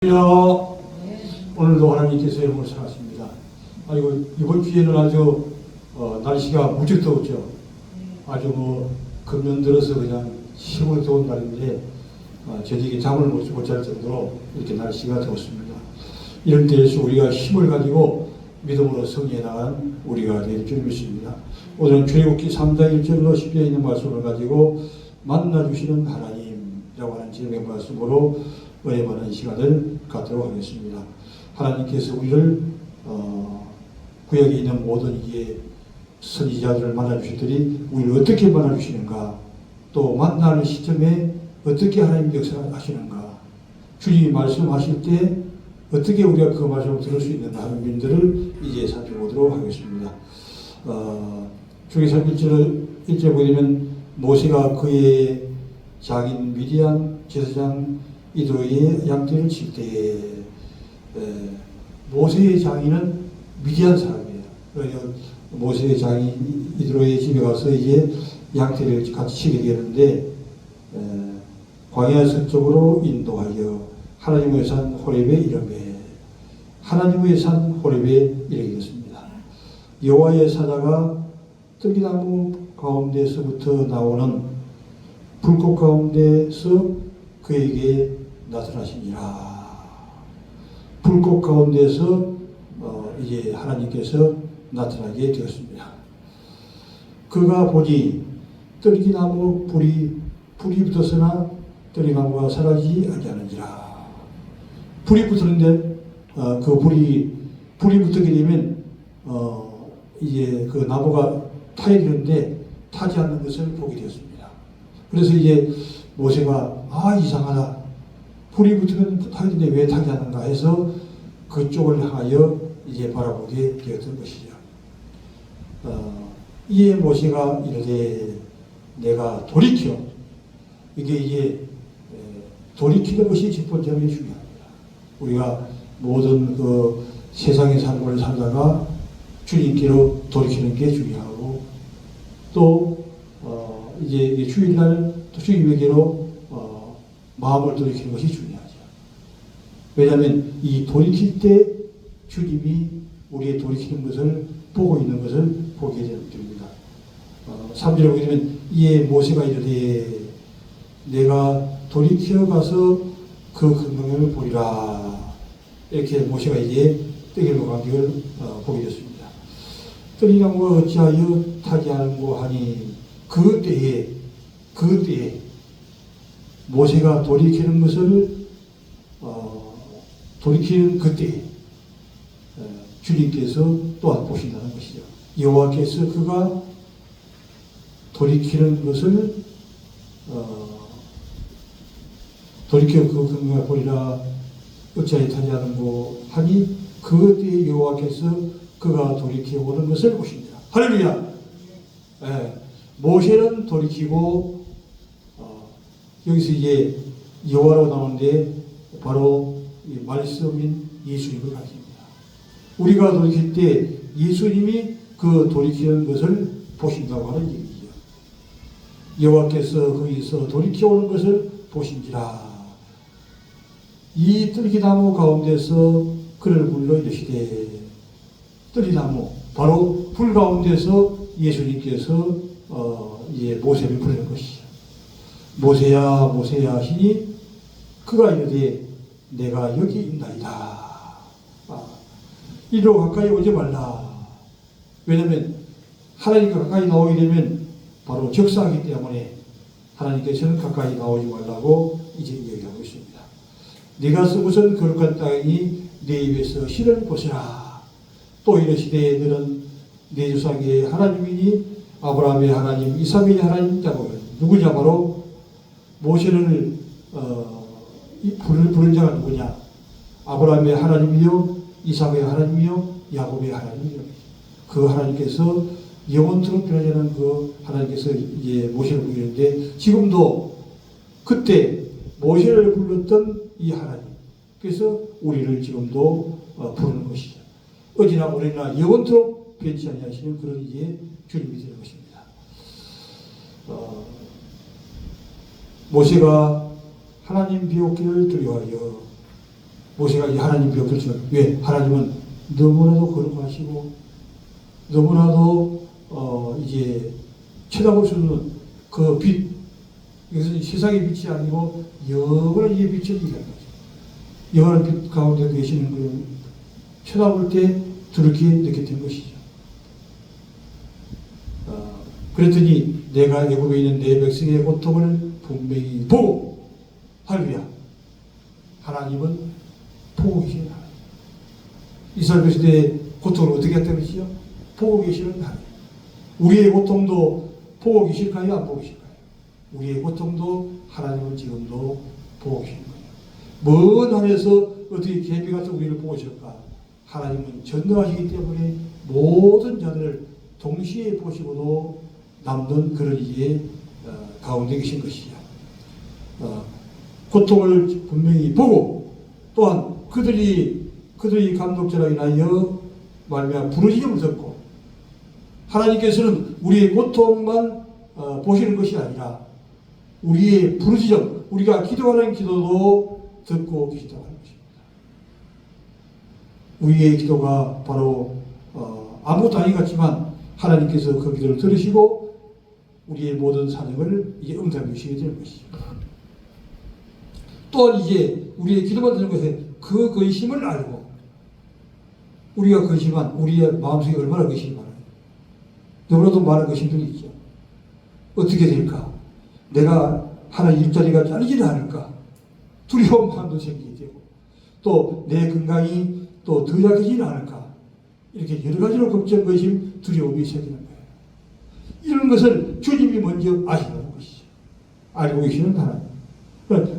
오늘도 하나님께서 여러분을 사랑하십니다. 아이고 이번 주에는 아주 날씨가 무척 더웠죠. 아주 금년 들어서 그냥 시골 더운 날인데 저녁에 잠을 못 잘 정도로 이렇게 날씨가 더웠습니다. 이런 때에서 우리가 힘을 가지고 믿음으로 승리해 나간 우리가 될 줄 믿습니다. 오늘은 출애굽기 3장 1절로 10절에 있는 말씀을 가지고 만나주시는 하나님이라고 하는 제목의 말씀으로 은혜 받는 시간을 갖도록 하겠습니다. 하나님께서 우리를 구약에 있는 모든 이게 선지자들을 만나주시더니 우리를 어떻게 만나주시는가, 또 만나는 시점에 어떻게 하나님 역사를 하시는가, 주님이 말씀하실 때 어떻게 우리가 그 말씀을 들을 수 있는가 하는 면들을 이제 살펴보도록 하겠습니다. 주기사 1절 보게 되면 모세가 그의 장인 미디안 제사장 이도의 양떼를 칠 때에 모세의 장인은 미디안 사람이에요. 그러니까 모세의 장인 이도의 집에 가서 이제 양떼를 같이 치게 되는데 광야 서쪽으로 인도하여 하나님의 산 호렙에 이르매 하나님의 산 호렙에 이르게 됐습니다. 여호와의 사자가 들기나무 가운데서부터 나오는 불꽃 가운데서 그에게 나타나시니라. 불꽃 가운데서 이제 하나님께서 나타나게 되었습니다. 그가 보니 들기나무 불이 붙었으나 들기나무가 사라지지 아니하는지라. 불이 붙었는데 그 불이 붙게 되면 이제 그 나무가 타야 되는데 타지 않는 것을 보게 되었습니다. 그래서 이제 모세가 이상하다. 불이 붙으면 타야 되는데 왜 타지 않는가 해서 그쪽을 향하여 이제 바라보게 되었던 것이죠. 이에 모세가 이르되 내가 돌이켜, 이게 이제 돌이키는 것이 첫 번째로 중요합니다. 우리가 모든 그 세상의 삶을 살다가 주님께로 돌이키는 게 중요하고, 또 이제 주일날 또 주님에게로 마음을 돌이키는 것이 중요하죠. 왜냐하면 이 돌이킬 때 주님이 우리의 돌이키는 것을 보고 있는 것을 보게 됩니다. 3절에 보게 되면 이에 모세가 이르되 내가 돌이켜 가서 그 근동을 보리라. 이렇게 모세가 이제 뜨개로 간격을 보게 됐습니다. 들기나무가 어찌하여 타지 않은고 하니 그 때에 모세가 돌이키는 것을 돌이키는 그때 주님께서 또한 보신다는 것이죠. 여호와께서 그가 돌이키는 것을 돌이켜 그 근동을 보리라. 어찌하여 타지 않은고 하니 그때에 여호와께서 그가 돌이켜 오는 것을 보십니다. 할렐루야. 모세는 돌이키고 여기서 이제 여호와로 나오는데 바로 이 말씀인 예수님을 가르칩니다. 우리가 돌이킬 때 예수님이 그 돌이키는 것을 보신다고 하는 얘기죠. 여호와께서 거기서 돌이켜 오는 것을 보신지라. 이 들기나무 가운데서 그를 불러 이르시되, 들기나무 바로 불 가운데서 예수님께서 이제 모세를 부르는 것이죠. 모세야 모세야 하시니 그가 이르되 내가 여기 있나이다. 이리로 가까이 오지 말라. 왜냐하면 하나님과 가까이 나오게 되면 바로 적사하기 때문에 하나님께서는 가까이 나오지 말라고 이제 얘기하고 있습니다. 네가 쓰고선 거룩한 땅이니 내 입에서 실을 보시라. 또 이르시되 너는 내 조상의 하나님이니 아브라함의 하나님, 이삭의 하나님 자고 누구냐? 바로 모세를 부른 자가 누구냐? 아브라함의 하나님이요, 이삭의 하나님이요, 야곱의 하나님이요. 그 하나님께서 영원토록 변하지 그 하나님께서 이제 모세를 부르는데, 지금도 그때 모세를 불렀던 이 하나님, 그래서 우리를 지금도 부르는 것이죠. 어디나 오래나 영원토록 변치 아니하시는 그런 이제 주님이 되는 것입니다. 모세가 하나님 비옵기를 두려워하여 모세가 이 하나님 벽들죠. 왜? 하나님은 너무나도 거룩하시고 너무나도 이제 쳐다볼 수 없는 그 빛, 이것은 세상의 빛이 아니고 영원한 이의 빛을 얘기하는 거죠. 영원한 빛 가운데 계시는 그 쳐다볼 때 두렵게 느꼈던 것이죠. 그랬더니 내가 애굽에 있는 내 백성의 고통을 분명히 보고, 할렐루야, 하나님은 보고 계시는 하나님. 이스라엘 백성의 고통을 어떻게 했다는 것이죠? 보고 계시는 하나님. 우리의 고통도 보고 계실까요? 안 보고 계실까요? 우리의 고통도 하나님은 지금도 보고 계시는 거예요. 먼 하늘에서 어떻게 개비 같은 우리를 보고 계실까? 하나님은 전능하시기 때문에 모든 자들을 동시에 보시고도 남는 그런 이의 가운데 계신 것이죠. 고통을 분명히 보고 또한 그들이 감독자로 인하여 말미암아 부르짖음을 듣고, 하나님께서는 우리의 고통만 보시는 것이 아니라 우리의 부르짖음, 우리가 기도하는 기도도 듣고 계시다고 하는 것입니다. 우리의 기도가 바로 아무것도 아닌 것 같지만 하나님께서 그 기도를 들으시고 우리의 모든 사정을 이제 응답해 주시게 되는 것이죠. 또한 이제 우리의 기도만 드는 것에 그 근심을 알고, 우리가 근심한 우리의 마음속에 얼마나 근심이 많아요. 너무나도 많은 근심들이 있죠. 어떻게 될까? 내가 하나 일자리가 잘리지는 않을까? 두려운 마음도 생기게 되고, 또 내 건강이 또 더 약해지지 않을까? 이렇게 여러 가지로 걱정, 근심, 두려움이 생기는 거예요. 이런 것을 주님이 먼저 아시는 것이죠. 알고 계시는 하나님.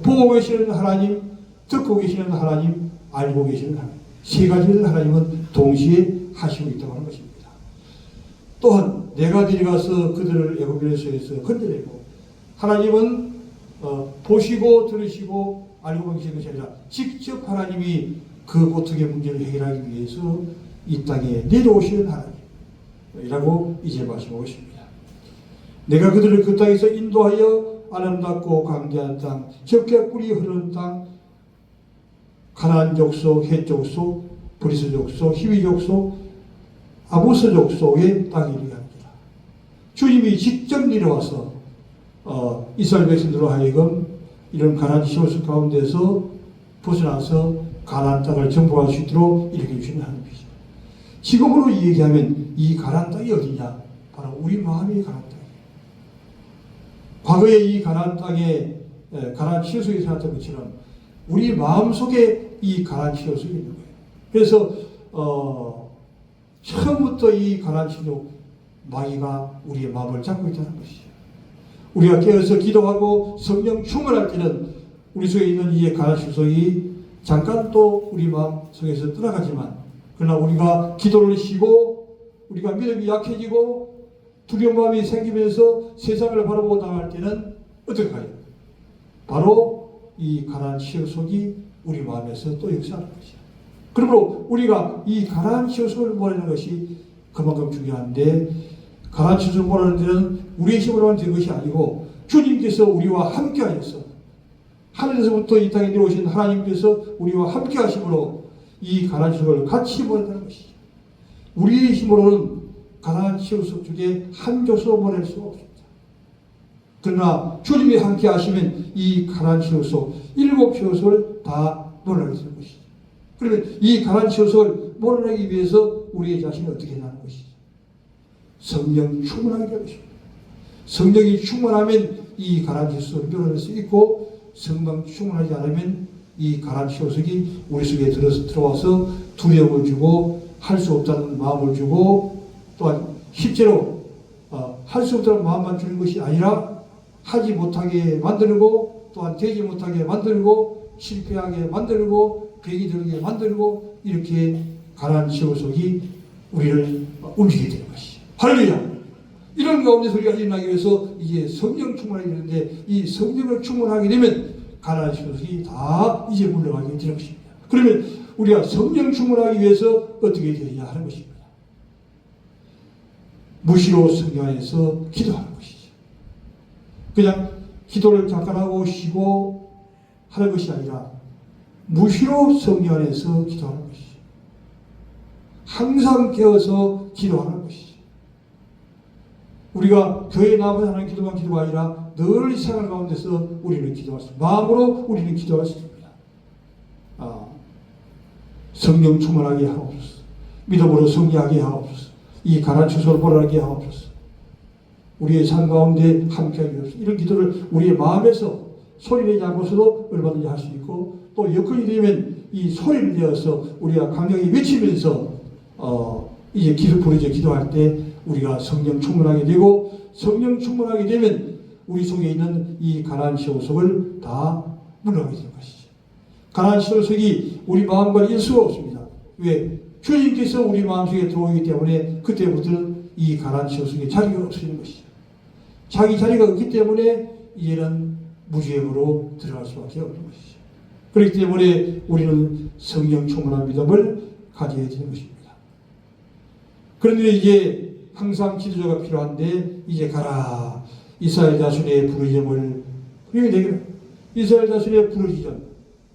보고 계시는 하나님, 듣고 계시는 하나님, 알고 계시는 하나님. 세 가지를 하나님은 동시에 하시고 있다고 하는 것입니다. 또한 내가 데려가서 그들을 애굽에서 건져내고, 하나님은 보시고 들으시고 알고 계시는 것이 아니라 직접 하나님이 그 고통의 문제를 해결하기 위해서 이 땅에 내려오시는 하나님이라고 이제 말씀하고 있습니다. 내가 그들을 그 땅에서 인도하여 아름답고 광대한 땅, 적게 꿀이 흐르는 땅, 가나안 족속, 헷 족속, 브리스 족속, 히위 족속, 아모스 족속의 땅에 이르게 합니다. 주님이 직접 내려와서 이스라엘 백성들로 하여금 이런 가나안 시골 가운데서 벗어나서 가나안 땅을 정복할 수 있도록 이렇게 주시는 하나님이죠. 지금으로 얘기하면 이 가나안 땅이 어디냐? 바로 우리 마음이 가나안 땅이에요. 과거에 이 가나안 땅에 가나안 치유 속에 살았던 것처럼 우리 마음 속에 이 가나안 치유 속에 있는 거예요. 그래서 처음부터 이 가나안 치유 마귀가 우리의 마음을 잡고 있다는 것이죠. 우리가 깨어서 기도하고 성령 충만할 때는 우리 속에 있는 이 가나안 치유 속이 잠깐 또 우리 마음 속에서 떠나가지만, 그러나 우리가 기도를 쉬고 우리가 믿음이 약해지고 두려운 마음이 생기면서 세상을 바라보고 나갈 때는 어떻게 가요? 바로 이 가나안 치유 속이 우리 마음에서 또 역사하는 것이야. 그러므로 우리가 이 가나안 치유 속을 몰아내는 것이 그만큼 중요한데, 가나안 치유 속을 몰아내는 데는 우리의 힘으로만 된 것이 아니고 주님께서 우리와 함께 하셔서, 하늘에서부터 이 땅에 내려오신 하나님께서 우리와 함께 하심으로 이 가나안 치유 속을 같이 몰아내는 것이죠. 우리의 힘으로는 가나안 치유 속 중에 한 족속도 몰아낼 수가 없습니다. 그러나 주님이 함께 하시면 이 가나안 치유 속 7치유속을 다 몰아내게 되는 것이죠. 그러면 이 가나안 치유속을 몰아내기 위해서 우리의 자신이 어떻게 하는 것이죠? 성령 충만하게 되는 것입니다. 성령이 충만하면 이 가나안 치유속을 밀어낼 수 있고, 성령 충만하지 않으면 이 가나안 치유속이 우리 속에 들어와서 두려움을 주고 할 수 없다는 마음을 주고, 또한 실제로 할 수 없다는 마음만 주는 것이 아니라 하지 못하게 만들고, 또한 되지 못하게 만들고, 실패하게 만들고, 병이 들게 만들고, 이렇게 가나안 치유속이 우리를 움직이게 되는 것이죠. 할렐루야! 이런 가운데서 우리가 일어나기 위해서 이제 성령 충만하게 되는데, 이 성령을 충만하게 되면 가나안 치유속이 다 이제 물러가게 되는 것입니다. 그러면 우리가 성령 충만하기 위해서 어떻게 되느냐 하는 것입니다. 무시로 성령 안에서 기도하는 것이죠. 그냥 기도를 잠깐 하고 쉬고 하는 것이 아니라 무시로 성령 안에서 기도하는 것이죠. 항상 깨어서 기도하는 것이죠. 우리가 교회에 나와서 하는 기도만 기도가 아니라 늘 생활 가운데서 우리는 기도할 수 있습니다. 마음으로 우리는 기도할 수 있습니다. 성령 충만하게 하옵소서. 믿음으로 승리하게 하옵소서. 이 가라치소를 보라게 하옵소서. 우리의 삶 가운데 함께하게 하옵소서. 이런 기도를 우리의 마음에서 소리내지 않고서도 얼마든지 할 수 있고, 또 여건이 되면 이 소리를 내어서 우리가 강력히 외치면서 이제 부르짖어 기도할 때 우리가 성령 충만하게 되고, 성령 충만하게 되면 우리 속에 있는 이 가나안 시호석을 다 물러가게 되는 것이죠. 가나안 시호석이 우리 마음과 일 수가 없습니다. 왜? 주님께서 우리 마음속에 들어오기 때문에 그때부터는 이 가나안 시호석에 자리가 없어지는 것이죠. 자기 자리가 없기 때문에 이제는 무죄함으로 들어갈 수밖에 없는 것이죠. 그렇기 때문에 우리는 성령 충만한 믿음을 가져야 되는 것입니다. 그런데 이제 항상 지도자가 필요한데, 이제 가라. 이스라엘 자손의 부르짖음을 이스라엘 자손의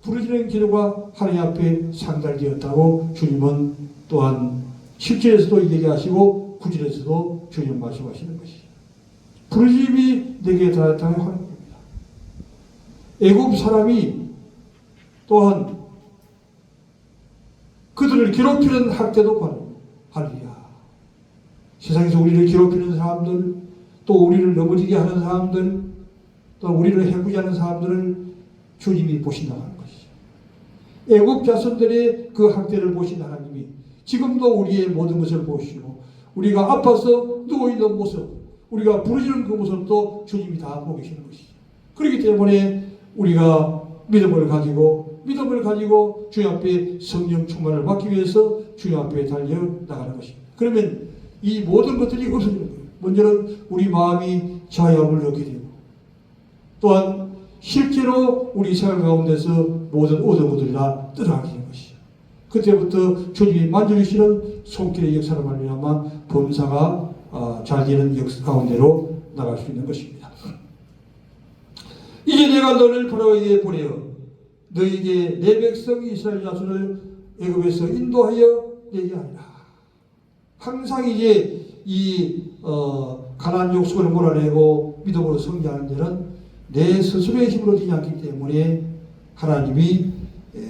부르짖는 기도가 하나님 앞에 상달되었다고 주님은 또한 7절에서도 얘기하시고 9절에서도 주님 말씀하시는 것이죠. 부르짖음이 내게 닿았다고 하는 겁니다. 애굽 사람이 또한 그들을 괴롭히는 학대도 받는 할렐루야. 세상에서 우리를 괴롭히는 사람들, 또 우리를 넘어지게 하는 사람들, 또 우리를 해코지하는 사람들을 주님이 보신다고 하는 것이죠. 애굽 자손들의 그 학대를 보신 하나님이 지금도 우리의 모든 것을 보시고, 우리가 아파서 누워있는 모습, 우리가 부르짖는 그 모습도 주님이 다 보고 계시는 것이죠. 그렇기 때문에 우리가 믿음을 가지고 주님 앞에 성령 충만을 받기 위해서 주님 앞에 달려 나가는 것입니다. 그러면 이 모든 것들이 없어지는 거예요. 먼저는 우리 마음이 자유함을 얻게 되고, 또한 실제로 우리 생활 가운데서 모든 어두운 것들이 다 떠나게 되는 것이죠. 그때부터 주님이 만져주시는 손길의 역사를 말미암아 범사가 잘 되는 역사 가운데로 나갈 수 있는 것입니다. 이제 내가 너를 바로에게 보내어 너에게 내 백성 이스라엘 자손을 애굽에서 인도하여 내게 하리라. 항상 이제 이 가나안 족속을 몰아내고 믿음으로 성장하는 데는 내 스스로의 힘으로 되지 않기 때문에 하나님이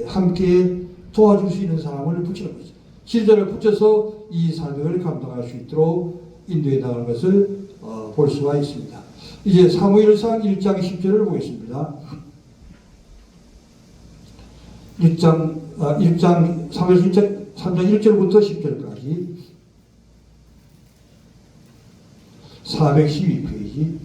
함께 도와줄 수 있는 사람을 붙이는 거죠. 지도자를 붙여서 이 사명을 감당할 수 있도록 인도해 나가는 것을 볼 수가 있습니다. 이제 사무엘상 1장 10절을 보겠습니다. 1장 사무엘 3장 1절부터 10절까지 412페이지.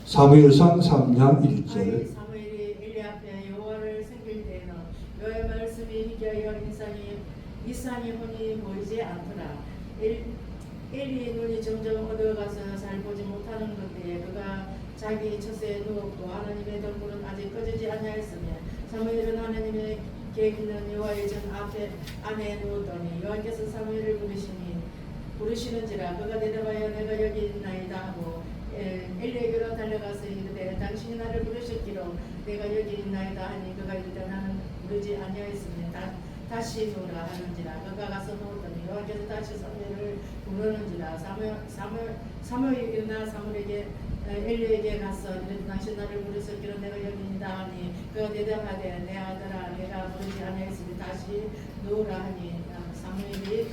사무엘상 3장 1절. 사무엘이 엘리 앞에 여호와를 섬길 때에는 여호와의 말씀이 희귀하여 이 산이 훤히 보이지 않더라. 엘리의 눈이 점점 어두워가서 잘 보지 못하는 것에 그가 자기 처소에 누웠고 하나님의 등불은 아직 꺼지지 아니하였으며 사무엘은 하나님의 객 있는 여호와의 전 안에 누웠더니 여호와께서 사무엘을 부르시는지라 그가 대답하여 내가 여기 있나이다 하고 엘리에게로 달려가서 이르되 당신이 나를 부르셨기로 내가 여기 있나이다 하니 그가 이르되 나는 부르지 아니하였으며 다시 누우라 하는지라 그가 가서 누웠더니 여호와께서 다시 사무엘을 부르는지라 사무엘이 일어나 사무엘에게 엘리에게 가서 이르되 당신 나를 부르셨기로 내가 여기 있다 하니 그가 대답하되 내 아들아 내가 부르지 아니하였으니 다시 누우라 하니 사무엘이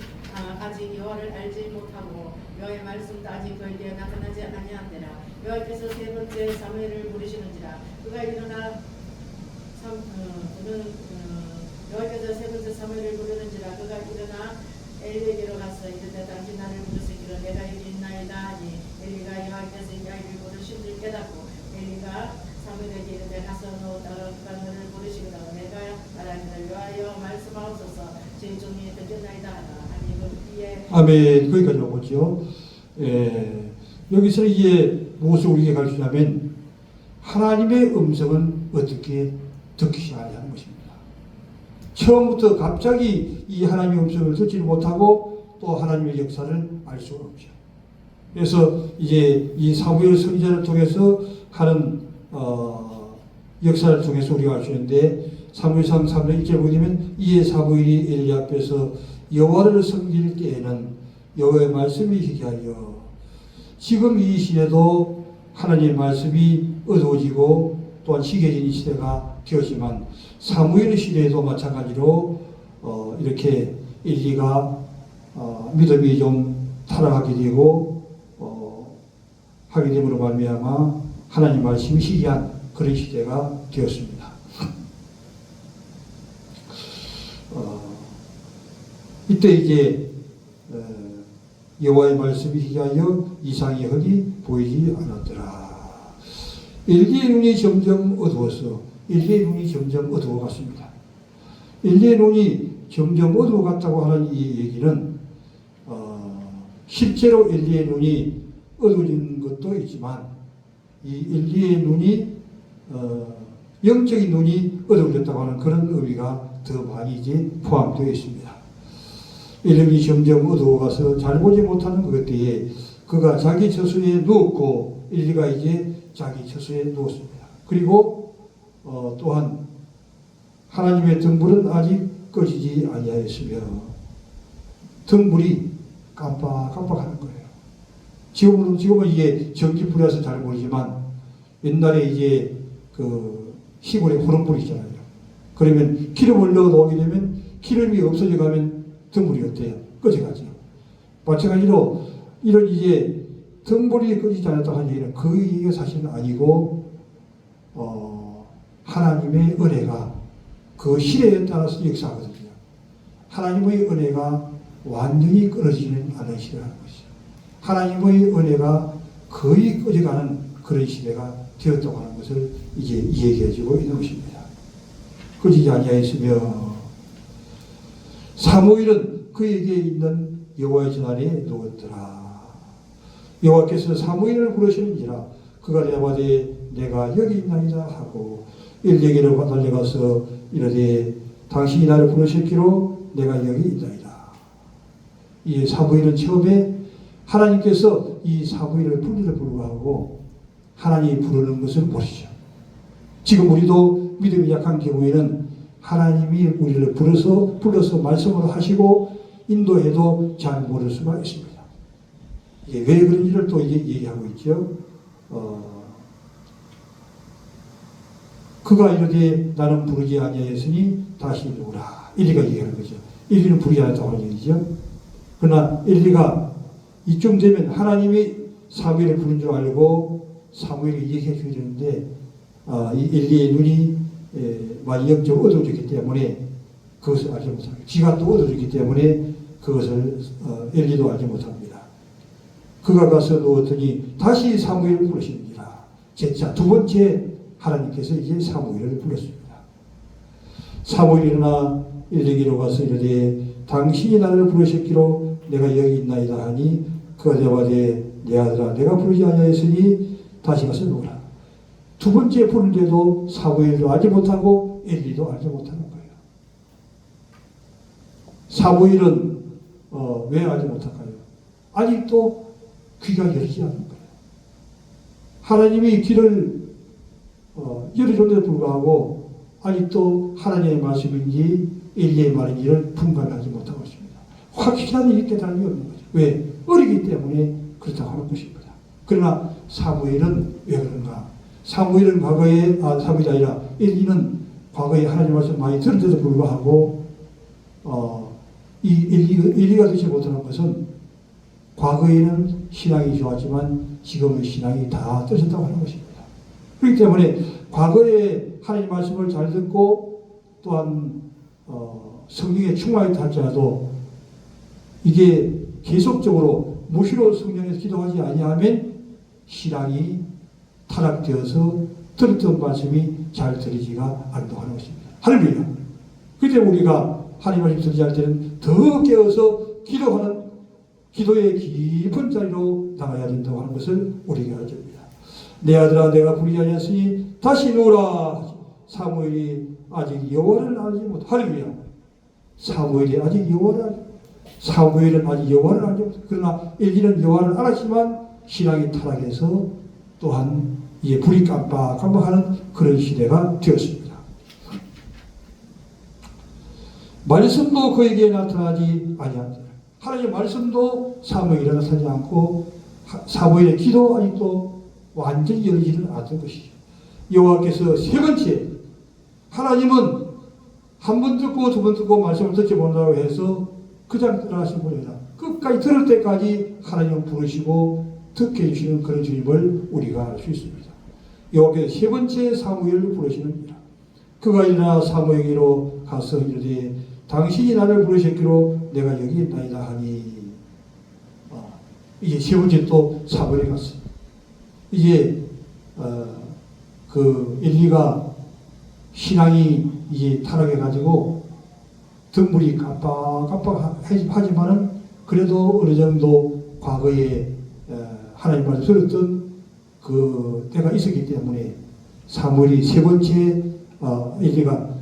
아직 여호와를 알지 못하고 여호와의 말씀도 아직 그에게 나타나지 아니한대라. 여호와께서 세 번째 사무엘을 부르시는지라 그가 일어나 여호와께서 세 번째 사무엘을 부르는지라 그가 일어나 엘리에게로 가서 이르되 당신 나를 부르시기로 내가 여기 있나이다 하니 엘리가 여호와께서 이 아이를 부르신 줄 깨닫고 엘리가 사무엘에게 이르되 가서 누웠다가 그가 너를 부르시기로 내가 말하기를 여호와여 말씀하옵소서 제 종이 듣겠나이다 하라. 아멘. 거기까지 오고죠. 여기서 이제 무엇을 우리에게 가르치냐면 하나님의 음성은 어떻게 듣기 아니하는 것입니다. 처음부터 갑자기 이 하나님의 음성을 듣지 못하고 또 하나님의 역사를 알 수가 없죠. 그래서 이제 이 사무엘 선지자를 통해서 하는 역사를 통해서 우리가 알 수 있는데 사무엘상 3장 1절 보면 이에 사무엘이 엘리 앞에서 여호와를 섬길 때에는 여호와의 말씀이 희귀하여 지금 이 시대도 하나님의 말씀이 어두워지고 또한 희귀해진 이 시대가 되었지만 사무엘 시대에도 마찬가지로 이렇게 엘리가 믿음이 좀 타락하게 되고 하게 됨으로 말미암아 하나님 말씀이 희귀한 그런 시대가 되었습니다. 이때 이제 여호와의 말씀이 희귀하여 이상의 흙이 보이지 않았더라. 엘리의 눈이 점점 어두웠어. 엘리의 눈이 점점 어두워갔습니다. 엘리의 눈이 점점 어두워갔다고 하는 이 얘기는 실제로 엘리의 눈이 어두워진 것도 있지만 이 엘리의 눈이 영적인 눈이 어두워졌다고 하는 그런 의미가 더 많이 이제 포함되어 있습니다. 엘리이 점점 어두워가서 잘 보지 못하는 그 때에 그가 자기 처소에 누웠고 엘리가 이제 자기 처소에 누웠습니다. 그리고 또한 하나님의 등불은 아직 꺼지지 아니하였으며 등불이 깜빡깜빡하는 거예요. 지금은 이게 전기불이라서 잘 모르지만 옛날에 이제 그 시골에 호롱불이 있잖아요. 그러면 기름을 넣어 놓게 되면 기름이 없어져 가면 등불이 어때요? 꺼져가죠. 마찬가지로 이런 이제 등불이 꺼지지 않았다 하는 얘기는 그 얘기가 사실은 아니고 하나님의 은혜가 그 시대에 따라서 역사하거든요. 하나님의 은혜가 완전히 끊어지는 않은 시대라는 것이죠. 하나님의 은혜가 거의 꺼져가는 그런 시대가 되었다고 하는 것을 이제 얘기해주고 있는 것입니다. 꺼지지 아니하였으며 사무엘은 그에게 있는 여호와의 전안에 누웠더라. 여호와께서 사무엘을 부르시는지라 그가 대답하되 내가 여기 있나이다 하고 엘리에게로 달려가서 이르되 당신이 나를 부르셨기로 내가 여기 있나이다. 이 사무엘은 처음에 하나님께서 이 사무엘을 부르기를 불구하고 하나님이 부르는 것을 모르죠. 지금 우리도 믿음이 약한 경우에는 하나님이 우리를 불러서 말씀을 하시고 인도해도 잘 모를 수가 있습니다. 이게 왜 그런지를 또 이제 얘기하고 있죠. 그가 이르되 나는 부르지 아니하였으니 다시 누구라. 엘리가 얘기하는 거죠. 엘리는 부르지 않았다고 하는 얘기죠. 그러나 엘리가 이쯤 되면 하나님이 사무엘을 부른 줄 알고 사무엘이 얘기해 줘야 되는데 이 엘리의 눈이 많이 영적으로 어두워졌기 때문에 그것을 알지 못합니다. 지가 또 어두워졌기 때문에 그것을 엘리도 알지 못합니다. 그가 가서 누웠더니 다시 사무엘을 부르시니라. 자, 두 번째 하나님께서 이제 사무엘을 불렀습니다. 사무엘이 일어나 엘리에게로 가서 이르되 당신이 나를 부르셨기로 내가 여기 있나이다 하니 그가 대답하되 내 아들아 내가 부르지 아니하였으니 다시 가서 누우라. 두 번째 부르는데도 사무엘도 알지 못하고 엘리도 알지 못하는 거예요. 사무엘은 왜 알지 못할까요? 아직도 귀가 열리지 않는 거예요. 하나님이 귀를 열어줬는데도 불구하고 아직도 하나님의 말씀인지 엘리의 말인지를 분간하지 못하고 있습니다. 확실한 이 깨달음이 없는 거죠. 왜? 어리기 때문에 그렇다고 하는 것입니다. 그러나 사무엘은 왜 그런가? 사무엘은 과거에 사무엘이 아니라 엘리는 과거에 하나님 말씀 많이 들은데도 불구하고 이 엘리가 되지 못하는 것은 과거에는 신앙이 좋았지만 지금의 신앙이 다 떨어졌다고 하는 것입니다. 그렇기 때문에 과거에 하나님 말씀을 잘 듣고 또한 성령에 충만했다 할지라도 이게 계속적으로 무시로 성령에서 기도하지 아니하면 신앙이 타락되어서 들었던 말씀이 잘 들리지가 않는다고 하는 것입니다. 할렐루야. 그때 우리가 하나님 말씀 들리지 않을 때는 더 깨어서 기도하는 기도의 깊은 자리로 나가야 된다고 하는 것을 우리에게 알려줍니다. 내 아들아 내가 부르지 아니하였으니 다시 누우라. 사무엘이 아직 여호와를 알지 못. 할렐루야. 사무엘은 아직 여호와를 알지 못. 그러나 엘리는 여호와를 알았지만 신앙이 타락해서 또한 이제 불이 깜빡깜빡하는 그런 시대가 되었습니다. 말씀도 그에게 나타나지 아니합니다. 하나님의 말씀도 사무엘에 나타나지 않고 사무엘의 기도 아직도 완전히 열리지는 않았던 것이죠. 여호와께서 세 번째, 하나님은 한 번 듣고 두 번 듣고 말씀을 듣지 못한다고 해서 그냥 떠나신 분이 아니라 끝까지 들을 때까지 하나님을 부르시고 듣게 해주시는 그런 주님을 우리가 알 수 있습니다. 여호와께서 세 번째 사무엘을 부르시는니라. 그가 일어나 사무엘에게로 가서 이르되 당신이 나를 부르셨기로 내가 여기 있나이다 하니, 이제 세 번째 또 사무엘에 갔어요. 이제 그 엘리가 신앙이 이제 타락해가지고 등불이 깜빡깜빡하지만은 그래도 어느 정도 과거에 하나님 말씀 들었던 그 때가 있었기 때문에 사무엘이 세 번째 엘리가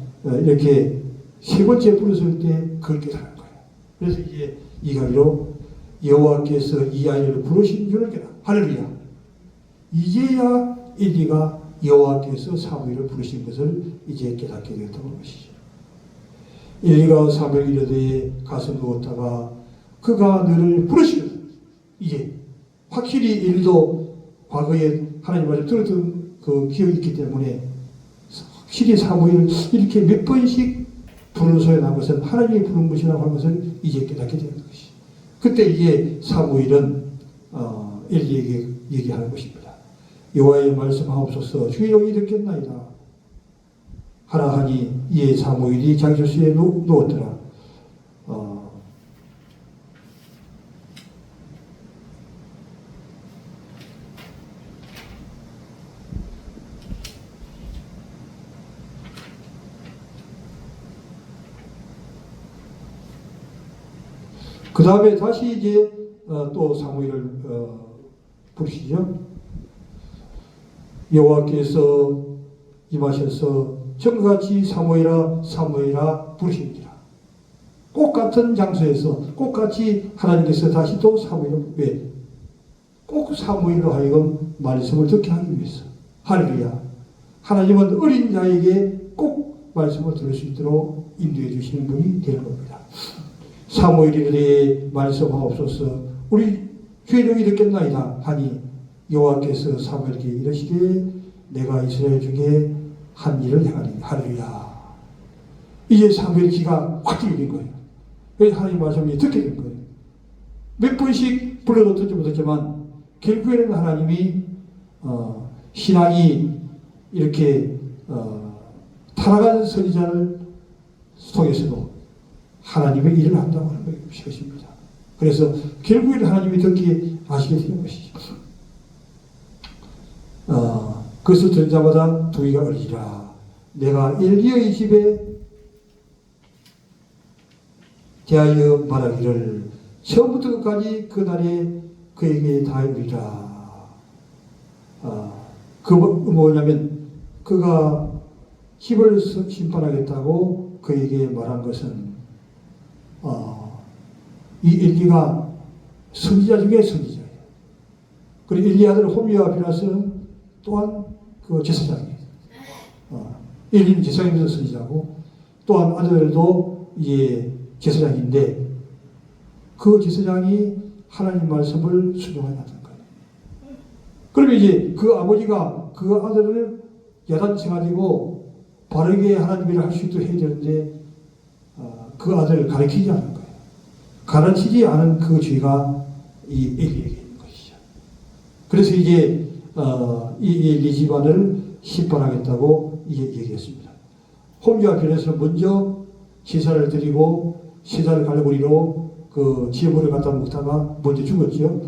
이렇게 세 번째 부르실 때 그걸 깨달은 거예요. 그래서 이제 이 가지로 여호와께서 이 아이를 부르신 줄을 깨달아. 할렐루야. 이제야 엘리가 여호와께서 사무엘을 부르신 것을 이제 깨닫게 되었다는 것이죠. 엘리가 사무엘 이르되 가서 누웠다가 그가 너를 부르시거든. 이제 확실히 엘리도 과거에 하나님 말씀 들었던 그 기억이 있기 때문에 확실히 사무엘을 이렇게 몇 번씩 부르는 소리가 난 것은 하나님이 부른 것이라고 하는 것을 이제 깨닫게 되는 것이죠. 그때 이제 사무엘은 엘리에게 얘기하는 것입니다. 여호와의 말씀하옵소서 주의 영이 듣겠나이다 하라 하니 이에 사무엘이 자기 조수에 누웠더라. 그 다음에 다시 이제 또 사무엘을 부르시죠. 여호와께서 임하셔서 전같이 사무엘아 사무엘아 부르시니라. 똑같은 장소에서 똑같이 하나님께서 다시 또 사무엘을 왜? 꼭 사무엘로 하여금 말씀을 듣게 하기 위해서. 할렐루야. 하나님은 어린 자에게 꼭 말씀을 들을 수 있도록 인도해 주시는 분이 되는 겁니다. 사무엘이 이르되 말씀하옵소서 우리 주의 영이 듣겠나이다 하니 여호와께서 사무엘에게 이르시되 내가 이스라엘 중에 한 일을 행하리니. 할렐루야. 이제 사무엘의 귀가 확 열린 거예요. 그래서 하나님 말씀을 듣게 된 거예요. 몇 번씩 불러도 듣지 못했지만 결국에는 하나님이 신앙이 이렇게 타락한 선지자를 통해서도 하나님의 일을 한다고 하는 것입니다. 그래서 결국에는 하나님이 듣게 하시게 되는 것이죠. 그것을 들은 자마다 두이가 얼리라. 내가 엘리의 집에 대하여 말하기를 처음부터 끝까지 그날에 그에게 다 이르리라. 그 뭐냐면 그가 집을 심판하겠다고 그에게 말한 것은 이 엘리가 선지자 중에 선지자예요. 그리고 엘리 아들 홈리와 비나스는 또한 그 제사장이에요. 엘리는 제사장이면서 선지자고 또한 아들도 이제 제사장인데 그 제사장이 하나님 말씀을 순종하지 않는 거예요. 그러면 이제 그 아버지가 그 아들을 야단쳐가지고 바르게 하나님 일을 할 수 있도록 해야 되는데 그 아들을 가르치지 않은 거예요. 가르치지 않은 그 죄가 이 엘리에게 있는 것이죠. 그래서 이제 이 엘리 집안을 심판하겠다고 얘기했습니다. 홈리와 비나스는 먼저 제사를 드리고 제사를 갈고리로 그 지혜물을 갖다 먹다가 먼저 죽었죠.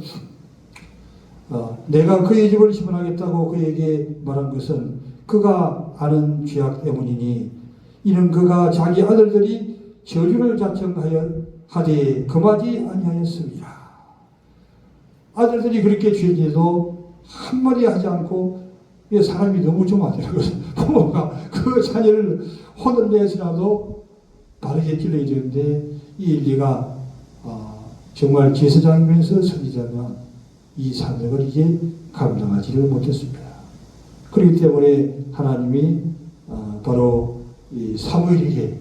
내가 그의 집을 심판하겠다고 그에게 말한 것은 그가 아는 죄악 때문이니 이는 그가 자기 아들들이 저주를 자청하여 하되 금하지 아니하였습니다. 아들들이 그렇게 죄지도 한마디 하지 않고 사람이 너무 좀 하더라고요. 부모가 그 자녀를 혼을 내서라도 바르게 길러야 되는데 이 엘리가 정말 제사장이면서 선지자가 이 사명을 이제 감당하지를 못했습니다. 그렇기 때문에 하나님이 바로 이 사무엘에게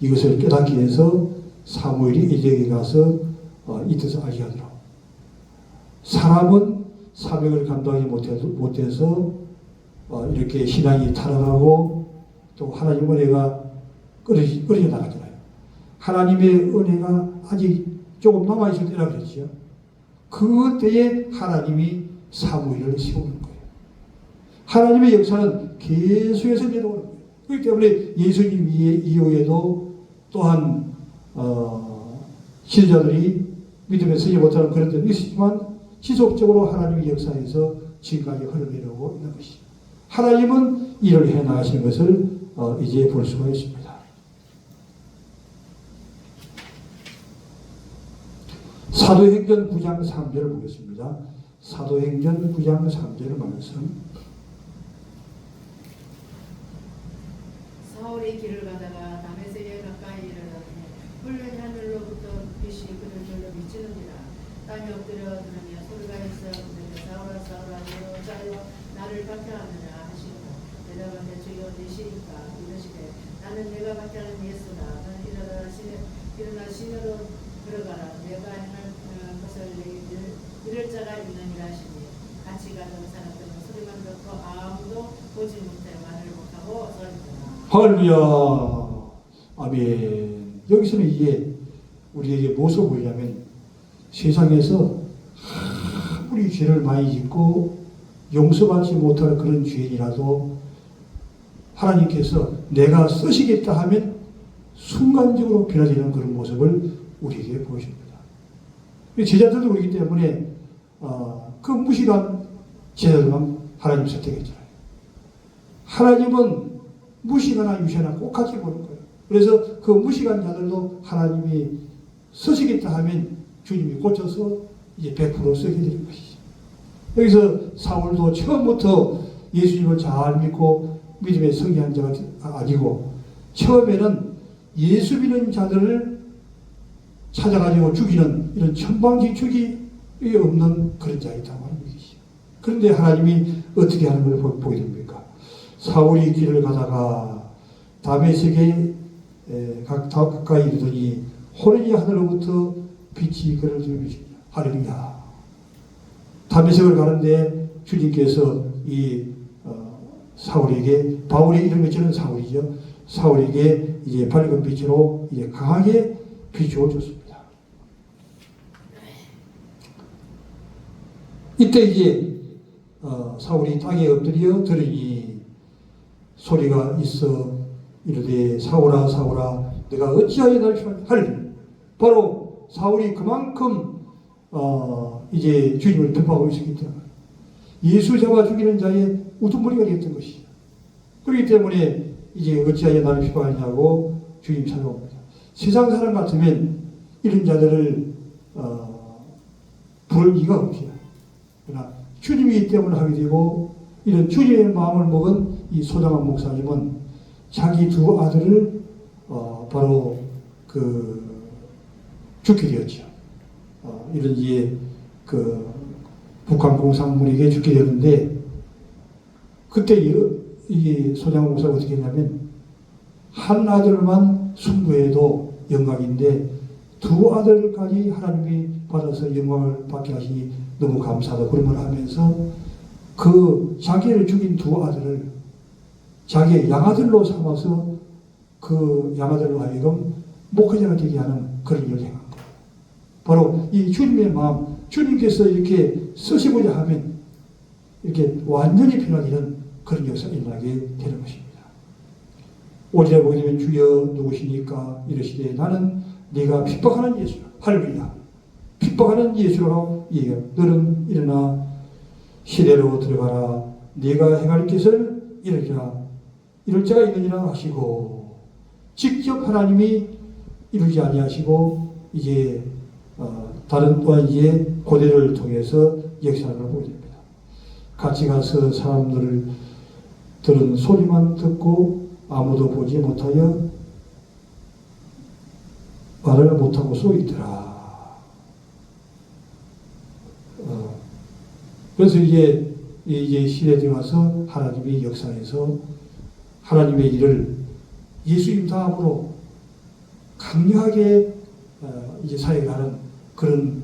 이것을 깨닫기 위해서 사무엘이 엘리에게 가서 이 뜻을 알게 하더라. 사람은 사명을 감당하지 못해서 이렇게 신앙이 타락하고 또 하나님 은혜가 끊어져 나가잖아요. 하나님의 은혜가 아직 조금 남아있을 때라 그랬죠. 그때에 하나님이 사무엘을 세우는 거예요. 하나님의 역사는 계속해서 내려오는 거예요. 그렇기 때문에 예수님 이후에도 또한 신자들이 믿음에 서지 못하는 그런 점이 있지만 지속적으로 하나님의 역사에서 지금까지 흘러내려오고 있는 것이죠. 하나님은 일을 해나가시는 것을 이제 볼 수가 있습니다. 사도행전 9장 3절을 보겠습니다. 사도행전 9장 3절 말씀. 사울이 길을 가다가 다메섹에 가까이 이르렀더니 붉은 하늘로부터 빛이 그를 절로 비치느니라. 땅에 엎드려 들으며 소리가 있어 그들에게 사울아 사울아 너는 어찌하여 나를 박해하느냐 하시니라. 대답하되 주여 되시니까 이르시되 나는 내가 박해하는 예수라. 너는 일어나 시내로 들어가라. 내가 행할 것을 내게 이를 자가 있느니라 하시니 같이 가던 사람들은 소리만 듣고 아무도 보지 못해 말을 못하고 서리더라. 할렐루야. 아멘. 여기서는 이게 우리에게 무엇을 보이냐면 세상에서 아무리 죄를 많이 짓고 용서받지 못할 그런 죄인이라도 하나님께서 내가 쓰시겠다 하면 순간적으로 변화되는 그런 모습을 우리에게 보여줍니다. 제자들도 그렇기 때문에 그 무식한 제자들만 하나님 선택했잖아요. 하나님은 무식하나 유시하나 똑같이 보는 거예요. 그래서 그 무식한 자들도 하나님이 쓰시겠다 하면 주님이 고쳐서 이제 100% 쓰게 되는 것이죠. 여기서 사울도 처음부터 예수님을 잘 믿고 믿음에 성의한 자가 아니고 처음에는 예수 믿는 자들을 찾아가지고 죽이는 이런 천방지축이 없는 그런 자이다고 하는 것이죠. 그런데 하나님이 어떻게 하는 걸 보게 됩니까? 사울이 길을 가다가 다메섹에 가까이 이르더니 호련히 하늘로부터 빛이 그를 들비십니다. 할렐루야. 다메섹을 가는데 주님께서 이 사울에게 바울의 이름을 지는 사울이죠. 사울에게 이제 밝은 빛으로 이제 강하게 비추어 줬습니다. 이때 이제 사울이 땅에 엎드려 들으니 소리가 있어 이르되 사울아 사울아 내가 어찌하여 나를 피하느냐. 바로 사울이 그만큼 이제 주님을 덤하고 있었기 때문에 예수 잡아 죽이는 자의 우두머리가 되었던 것이죠. 그렇기 때문에 이제 어찌하여 나를 피하느냐고 주님 찾아옵니다. 세상 사람 같으면 이런 자들을 부를 이가 없죠. 그러나 주님이기 때문에 하게 되고 이런 주님의 마음을 먹은 이 소장한 목사님은 자기 두 아들을 바로 죽게 되었죠. 이런 이제 북한 공산물에게 죽게 되었는데 그때 이 소장한 목사가 어떻게 했냐면 한 아들만 순부해도 영광인데 두 아들까지 하나님이 받아서 영광을 받게 하시니 너무 감사하다 그런 걸 하면서 그 자기를 죽인 두 아들을 자기의 양아들로 삼아서 그 양아들로 하여금 목회자가 되게 하는 그런 일을 행한 거예요. 바로 이 주님의 마음, 주님께서 이렇게 쓰시고자 하면 이렇게 완전히 변화되는 그런 역사가 일어나게 되는 것입니다. 5절에 보게 되면 주여 누구시니까 이러시되 나는 네가 핍박하는 예수라. 할렐루야. 핍박하는 예수라고 얘기해요. 너는 일어나 시내로 들어가라. 네가 행할 것을 이루리라. 이룰 자가 있느니라 하시고 직접 하나님이 이루지 아니하시고 이제 다른 또한 이제 고대를 통해서 역사를 보게 됩니다. 같이 가서 사람들을 들은 소리만 듣고 아무도 보지 못하여 말을 못하고 쏘이더라. 그래서 이제 시대에 들어가서 하나님의 역사에서 하나님의 일을 예수님 다음으로 강력하게 이제 사역을 하는 그런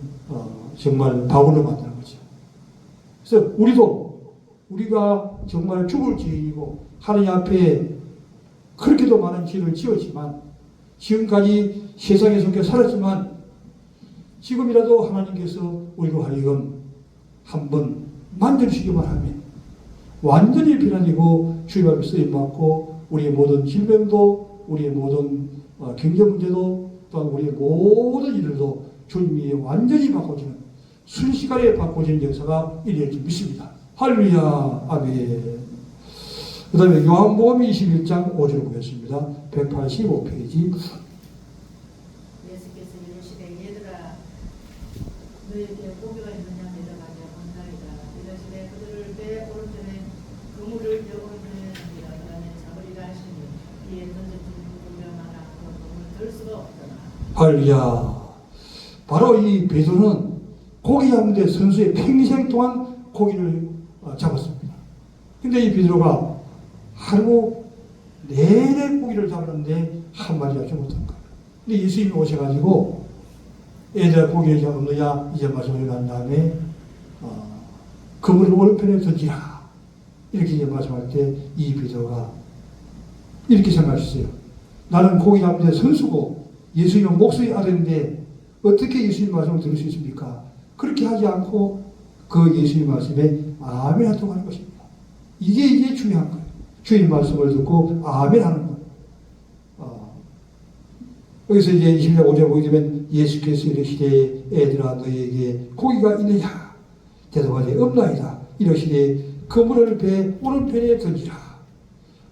정말 바울로 만드는 거죠. 그래서 우리가 정말 죽을 죄인이고 하나님 앞에 그렇게도 많은 죄를 지었지만 지금까지 세상에 속해 살았지만 지금이라도 하나님께서 우리로 하여금 한번 만져주시기만 하면 완전히 변화되고 주님 앞에 쓰임받고 우리의 모든 질병도 우리의 모든 경제 문제도 또한 우리의 모든 일들도 주님이 완전히 바꿔주는 순식간에 바꿔지는 역사가 일어날 줄 믿습니다. 할렐루야. 아멘. 그 다음에 요한복음 21장 5절 보겠습니다. 185페이지. 예수께서 이르시되 얘들아 너희에게 고기가 있느냐 대답하여 온나이다. 이르시되 그들을 배 오른편에 그물을 배 오른편에 던지라. 그러면 잡으리라 하시니 이에 던져진 물량만 않고 그물을 들 수가 없더라. 할렐루야. 바로 이 베드로는 고기 잡는데 선수의 평생 동안 고기를 잡았습니다. 근데 이 베드로가 하루 내내 고기를 잡았는데 한 마리 잡지 못한 거예요. 근데 예수님이 오셔가지고 애들아 고기를 잡았느냐 이제 말씀을 한 다음에 그물을 오른편에 던지라 이렇게 이제 말씀할 때 이 베드로가 이렇게 생각했어요. 나는 고기 잡는데 선수고 예수님은 목소리 아들인데 어떻게 예수님 말씀을 들을 수 있습니까? 그렇게 하지 않고 그 예수님 말씀에 아멘 하도록 하는 것입니다. 이게 중요한 거예요. 주님 말씀을 듣고 아멘 하는 거예요. 여기서 이제 20장 5절 보게 되면 예수께서 이르시되 애들아 너희에게 고기가 있느냐 대답하되 없나이다. 이르시되 그물을 배 오른편에 던지라.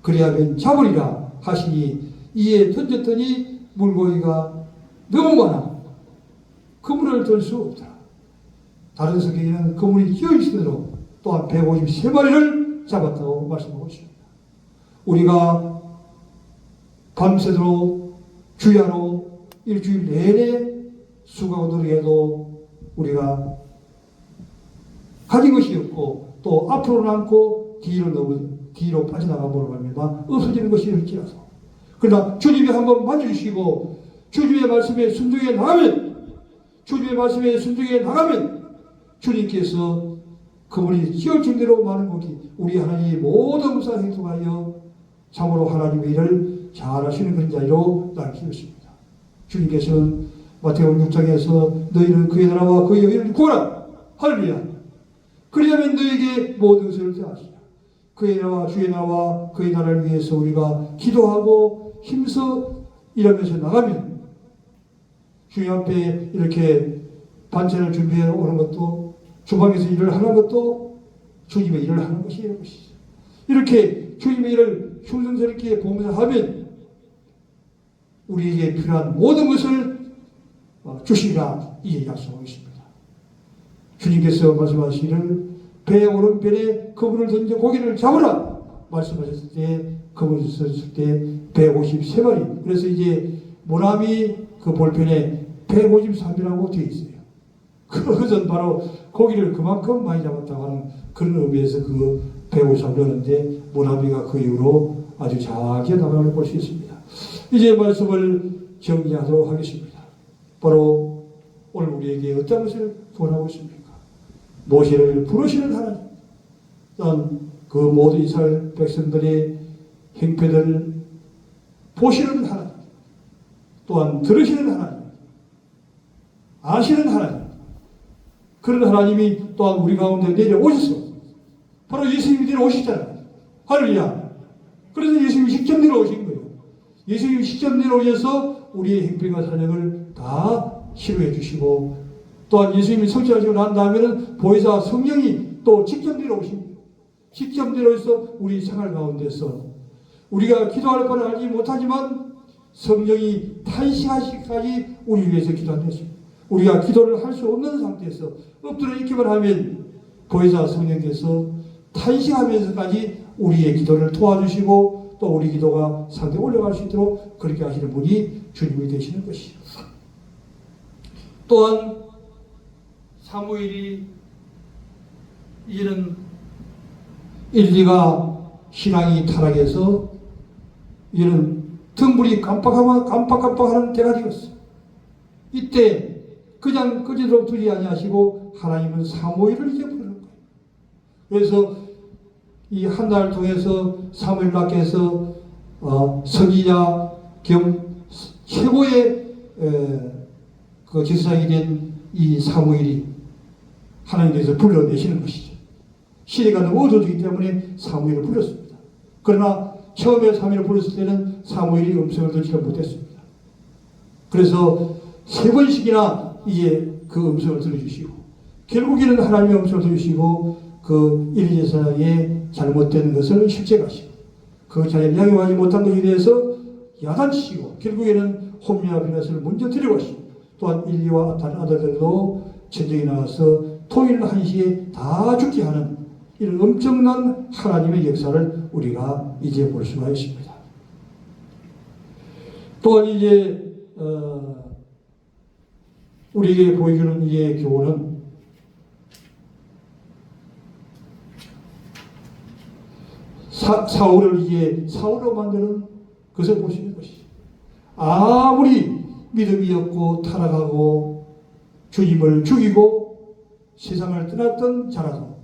그리하면 잡으리라 하시니 이에 던졌더니 물고기가 너무 많아 그물을 들 수 없더라. 다른 성경에는 그물이 끼어있을 대로 또한 153마리를 잡았다고 말씀하고 있습니다. 우리가 밤새도록 주야로 일주일 내내 수고하고 노력해도 우리가 가진 것이 없고 또 앞으로 남고 뒤로 빠져나가므로 말미암아 없어지는 것이 있지라서 그러나 주님이 한번 만져주시고 주님의 말씀에 순종해 나가면 주님의 말씀에 순종해 나가면 주님께서 그분이 지어진 대로 많은 고기 우리 하나님이 모든 무사 행동하여 참으로 하나님의 일을 잘하시는 그런 자리로 나를 키웠습니다. 주님께서는 마태복음 6장에서 너희는 그의 나라와 그의 의를 구하라. 할렐루야. 그리하면 너에게 모든 것을 더하시라. 그의 나라와 주의 나라와 그의 나라를 위해서 우리가 기도하고 힘써 일하면서 나가면 주님 앞에 이렇게 반찬을 준비해 오는 것도 주방에서 일을 하는 것도 주님의 일을 하는 것이에요. 이렇게 주님의 일을 충성스럽게 보면서 하면 우리에게 필요한 모든 것을 주시리라 이에 약속하고 있습니다. 주님께서 말씀하시기를 배 오른편에 그물을 던져 고기를 잡으라 말씀하셨을 때 그물을 썼을 때 153마리 그래서 이제 모나미 그 볼펜에 153이라고 되어 있어요. 그것은 바로 고기를 그만큼 많이 잡았다고 하는 그런 의미에서 그 153을 넣었는데 모나미가 그 이후로 아주 작게 나가는 볼 수 있습니다. 이제 말씀을 정리하도록 하겠습니다. 바로 오늘 우리에게 어떤 것을 구원하고 있습니까? 모세를 부르시는 하나님, 또한 그 모든 이스라엘 백성들의 행패들을 보시는 하나님, 또한 들으시는 하나님, 아시는 하나님, 그런 하나님이 또한 우리 가운데 내려오셨어. 바로 예수님이 내려오셨잖아요. 할렐루야. 그래서 예수님이 직접 내려오신 거예요. 예수님이 직접 내려오셔서 우리의 행패과 사역을 다 치료해 주시고 또한 예수님이 성취하시고 난 다음에는 보혜사 성령이 또 직접 내려오신 거예요. 직접 내려오셔서 우리 생활 가운데서 우리가 기도할 바를 알지 못하지만 성령이 탄식하시기까지 우리 위해서 기도하는 것입니다. 우리가 기도를 할 수 없는 상태에서 엎드려 있기만 하면 보혜사 성령께서 탄식하면서까지 우리의 기도를 도와주시고 또 우리 기도가 상대에 올라갈 수 있도록 그렇게 하시는 분이 주님이 되시는 것이죠. 또한 사무엘이 이제는 1, 2가 신앙이 타락해서 이제는 등불이 깜빡깜빡하는 때가 되었어. 이때 그냥 그대로 두지 아니하시고 하나님은 사무엘을 이제 부르는 거예요. 그래서 이 한 달 통해서 사무엘님께서 선지자 겸 최고의 그 제사장이 된 이 사무엘이 하나님께서 불러내시는 것이죠. 시대가 너무 어두워지기 때문에 사무엘을 불렀습니다. 그러나 처음에 사무엘을 불렀을 때는 사무엘이 음성을 듣지 못했습니다. 그래서 3번씩이나 이제 그 음성을 들어주시고 결국에는 하나님의 음성을 들으시고 그 일위 제사장의 잘못된 것을 실책하시고 그 자리에 양해하지 못한 것에 대해서 야단치시고 결국에는 홈리와 비나스를 먼저 데려가시고 또한 일리와 다른 아들들도 전쟁에 나가서 토요일 1시에 다 죽게 하는 이런 엄청난 하나님의 역사를 우리가 이제 볼 수가 있습니다. 또한 이제 우리에게 보여주는 이의 교훈은 사울을 이제 사울로 만드는 것을 볼 수 있는 것이죠. 아무리 믿음이 없고 타락하고 주님을 죽이고 세상을 떠났던 자라도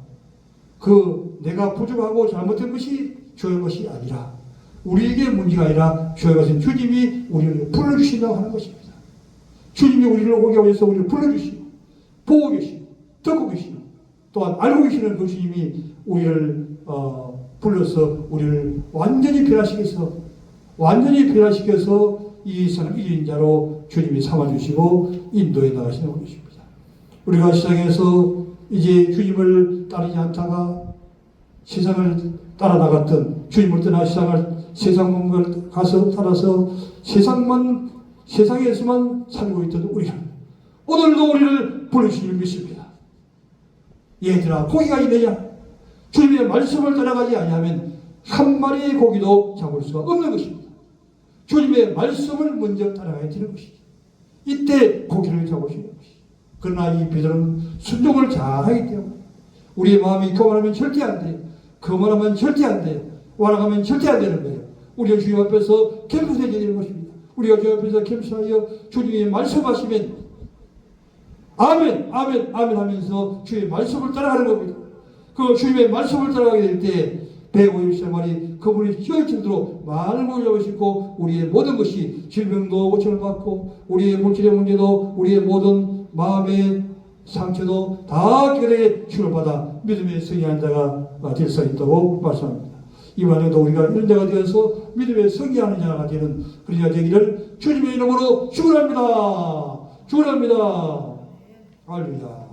그 내가 부족하고 잘못된 것이 죄의 것이 아니라 우리에게 문제가 아니라 죄의 것은 주님이 우리를 불러주신다고 하는 것입니다. 주님이 우리를 오게 하셔서 우리를 불러주시고 보고 계시고 듣고 계시고 또한 알고 계시는 그 주님이 우리를 불러서 우리를 완전히 변화시켜서 이 세상 이긴 자로 주님이 삼아주시고 인도해 나가시는 것입니다. 우리가 세상에서 이제 주님을 따르지 않다가 세상을 따라 나갔던 주님을 떠나 세상을 가서 살아서 세상에서만 살고 있던 우리가 오늘도 우리를 불러주시는 믿습니다. 얘들아 고기가 있느냐? 주님의 말씀을 따라가지 아니하면 한 마리의 고기도 잡을 수가 없는 것입니다. 주님의 말씀을 먼저 따라가야 되는 것이죠. 이때 고기를 잡으시는 것이죠. 그러나 이 베드로는 순종을 잘하기 때문에 우리의 마음이 교만하면 절대 안 돼요. 거만하면 절대 안 돼요. 완악하면 절대 안 되는 거예요. 우리가 주님 앞에서 겸손해져야 되는 것입니다. 우리가 주님 앞에서 겸손하여 주님의 말씀하시면 아멘 아멘 아멘 하면서 주의 말씀을 따라가는 겁니다. 그 주님의 말씀을 따라가게 될 때 150세마리 그분이 휘어질 정도로 많은 것을 잡으시고 우리의 모든 것이 질병도 고침을 받고 우리의 물질의 문제도 우리의 모든 마음의 상처도 다 깨끗하게 치료받아 믿음의 승리한 자가 될 수 있다고 말씀합니다. 이번에도 우리가 이런 자가 되어서 믿음의 승리하는 자가 되는 그런 자가 되기를 주님의 이름으로 축원합니다. 축원합니다. 할렐루야.